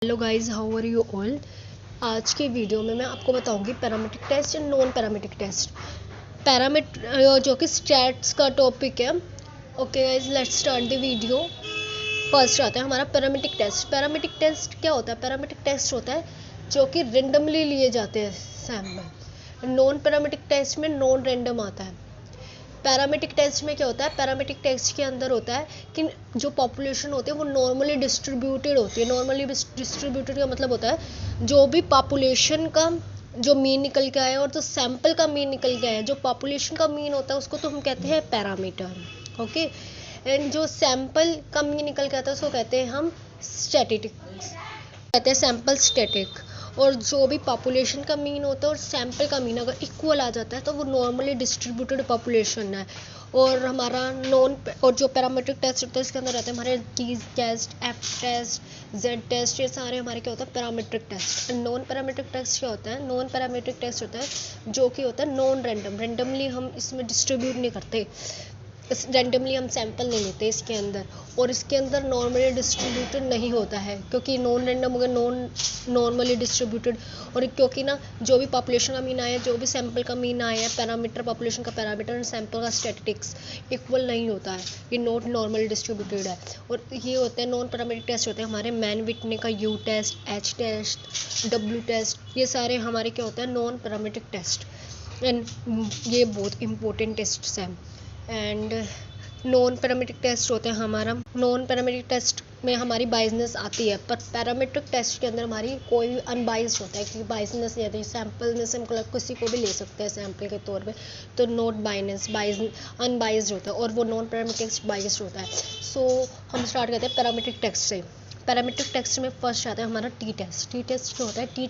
Hello guys, how are you all. आज की video में मैं आपको बताऊंगी parametric test and non parametric test. जो कि स्टैट्स का टॉपिक है। Okay guys, let's start the video. First आता है हमारा पैरामीट्रिक टेस्ट। पैरामीट्रिक टेस्ट क्या होता है? पैरामीट्रिक टेस्ट होता है जो कि रेंडमली लिए जाते हैं सैम्पल। नॉन पैरामीट्रिक टेस्ट में नॉन रेंडम आता है। पैरामीट्रिक टेस्ट में क्या होता है? पैरामीट्रिक टेस्ट के अंदर होता है कि जो पॉपुलेशन होती है वो नॉर्मली डिस्ट्रीब्यूटेड होती है। नॉर्मली डिस्ट्रीब्यूटेड का मतलब होता है जो भी पॉपुलेशन का जो मीन निकल के आया और जो सैंपल का मीन निकल के आया। जो पॉपुलेशन का मीन होता है उसको तो हम कहते हैं पैरामीटर। ओके, एंड जो सैंपल का मीन निकल के आता है उसको कहते हैं हम स्टैटिस्टिक्स, कहते हैं सैंपल स्टैटिक। और जो भी पॉपुलेशन का मीन होता है और सैंपल का मीन अगर इक्वल आ जाता है तो वो नॉर्मली डिस्ट्रीब्यूटेड पॉपुलेशन है। और हमारा और जो पैरामीट्रिक टेस्ट होता है इसके अंदर रहते हैं हमारे T test, F test, Z test. ये सारे हमारे क्या होता है? Parametric test. Non parametric test क्या होता है? नॉन पैरामीट्रिक टेस्ट होता है जो कि होता है नॉन रैंडम। रैंडमली हम इसमें डिस्ट्रीब्यूट नहीं करते, रैंडमली हम सैंपल नहीं लेते इसके अंदर। और इसके अंदर नॉर्मली डिस्ट्रीब्यूटेड नहीं होता है क्योंकि नॉन रैंडम हो गया, नॉर्मली डिस्ट्रीब्यूटेड। और क्योंकि ना जो भी पॉपुलेशन का मीन आया, जो भी सैंपल का मीन आया है, पैरामीटर पॉपुलेशन का पैरामीटर एंड सैंपल का स्टैटिस्टिक्स इक्वल नहीं होता है, ये नॉट नॉर्मली डिस्ट्रीब्यूटेड है। और ये होते हैं नॉन पैरामीट्रिक टेस्ट होते हैं हमारे मैन विटने का U test, H test, W test. ये सारे हमारे क्या होते हैं? Non parametric test. एंड ये बहुत इंपॉर्टेंट टेस्ट हैं। एंड नॉन पैरामीट्रिक टेस्ट होते हैं हमारा। नॉन पैरामीट्रिक टेस्ट में हमारी बायसनेस आती है, पर पैरामीट्रिक टेस्ट के अंदर हमारी कोई भी अनबाइस्ड होता है क्योंकि बायसनेस नहीं आती। सैंपल में से हम किसी को भी ले सकते हैं सैंपल के तौर पे, तो नॉट अनबाइस्ड होता है और वो नॉन पैरामीट्रिक टेस्ट बाइस्ड होता है। सो हम स्टार्ट करते हैं पैरामीट्रिक टेस्ट से। पैरामीट्रिक टेस्ट में फर्स्ट आता है हमारा टी टेस्ट। टी टेस्ट क्या होता है? टी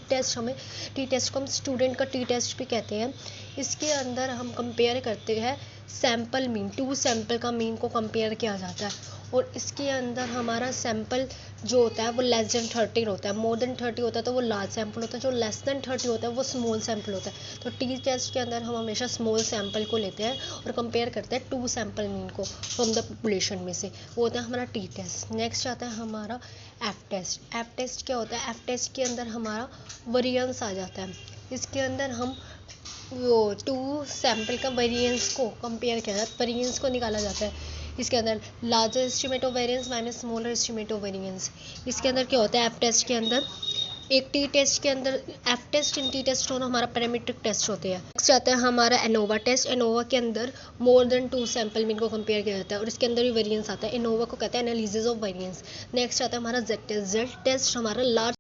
टेस्ट को हम स्टूडेंट का टी टेस्ट भी कहते हैं। इसके अंदर हम कंपेयर करते हैं सैंपल मीन, टू सैंपल का मीन को कंपेयर किया जाता है। और इसके अंदर हमारा सैंपल जो होता है वो लेस देन 30 होता है। मोर देन 30 होता है तो वो लार्ज सैंपल होता है, जो लेस देन 30 होता है वो स्मॉल सैंपल होता है। तो टी टेस्ट के अंदर हम हमेशा स्मॉल सैंपल को लेते हैं और कंपेयर करते हैं टू सैंपल मीन को फ्रॉम द पॉपुलेशन में से। वो होता है हमारा टी टेस्ट। नेक्स्ट आता है हमारा एफ टेस्ट। एफ टेस्ट क्या होता है? एफ टेस्ट के अंदर हमारा वेरिएंस आ जाता है। इसके अंदर हम वो टू सैंपल का वेरिएंस को कंपेयर किया जाता है, वेरिएंस को निकाला जाता है। इसके अंदर larger estimate of variance minus smaller estimate of variance. इसके अंदर क्या होता है? एफ टेस्ट के अंदर एक टी टेस्ट के अंदर F test and T test दोनों हमारा पैरामीट्रिक टेस्ट होते हैं। नेक्स्ट आता है हमारा एनोवा टेस्ट। एनोवा के अंदर more than two sample mean को कंपेयर किया जाता है और इसके अंदर भी वेरिएंस आता है। एनोवा को कहते हैं एनालिसिस ऑफ वेरिएंस। नेक्स्ट आता है हमारा जेड टेस्ट। जेड टेस्ट हमारा लार्ज